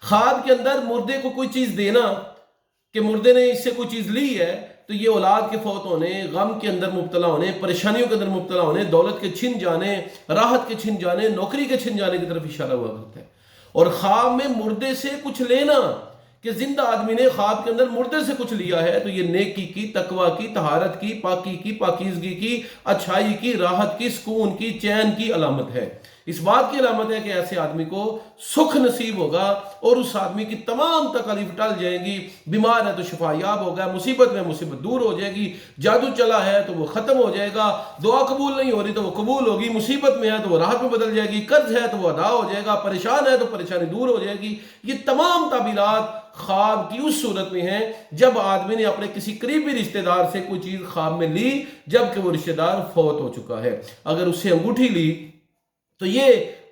خواب کے اندر مردے کو کوئی چیز دینا کہ مردے نے اس سے کوئی چیز لی ہے، تو یہ اولاد کے فوت ہونے، غم کے اندر مبتلا ہونے، پریشانیوں کے اندر مبتلا ہونے، دولت کے چھن جانے، راحت کے چھن جانے، نوکری کے چھن جانے کی طرف اشارہ ہوا کرتا ہے۔ اور خواب میں مردے سے کچھ لینا کہ زندہ آدمی نے خواب کے اندر مردے سے کچھ لیا ہے، تو یہ نیکی کی، تقوی کی، طہارت کی، پاکی کی، پاکیزگی کی، اچھائی کی، راحت کی، سکون کی، چین کی علامت ہے۔ اس بات کی علامت ہے کہ ایسے آدمی کو سکھ نصیب ہوگا اور اس آدمی کی تمام تکالیف ٹل جائیں گی۔ بیمار ہے تو شفا یاب ہوگا، مصیبت میں مصیبت دور ہو جائے گی، جادو چلا ہے تو وہ ختم ہو جائے گا، دعا قبول نہیں ہو رہی تو وہ قبول ہوگی، مصیبت میں ہے تو وہ راحت میں بدل جائے گی، قرض ہے تو وہ ادا ہو جائے گا، پریشان ہے تو پریشانی دور ہو جائے گی۔ یہ تمام تعبیرات خواب کی اس صورت میں ہیں جب آدمی نے اپنے کسی قریبی رشتہ دار سے کوئی چیز خواب میں لی جبکہ وہ رشتہ دار فوت ہو چکا ہے۔ اگر اس سے انگوٹھی لی تو یہ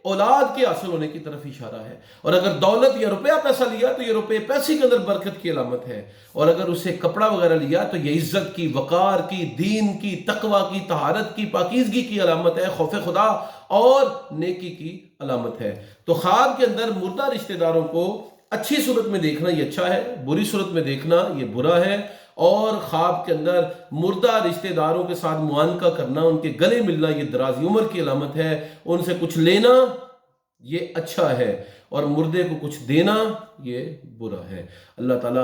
اولاد کے حاصل ہونے کی طرف اشارہ ہے، اور اگر دولت یا روپیہ پیسہ لیا تو یہ روپے پیسے کے اندر برکت کی علامت ہے، اور اگر اس سے کپڑا وغیرہ لیا تو یہ عزت کی، وقار کی، دین کی، تقوی کی، طہارت کی، پاکیزگی کی علامت ہے، خوف خدا اور نیکی کی علامت ہے۔ تو خواب کے اندر مردہ رشتہ داروں کو اچھی صورت میں دیکھنا یہ اچھا ہے، بری صورت میں دیکھنا یہ برا ہے، اور خواب کے اندر مردہ رشتہ داروں کے ساتھ معانقہ کرنا، ان کے گلے ملنا یہ درازی عمر کی علامت ہے، ان سے کچھ لینا یہ اچھا ہے، اور مردے کو کچھ دینا یہ برا ہے۔ اللہ تعالیٰ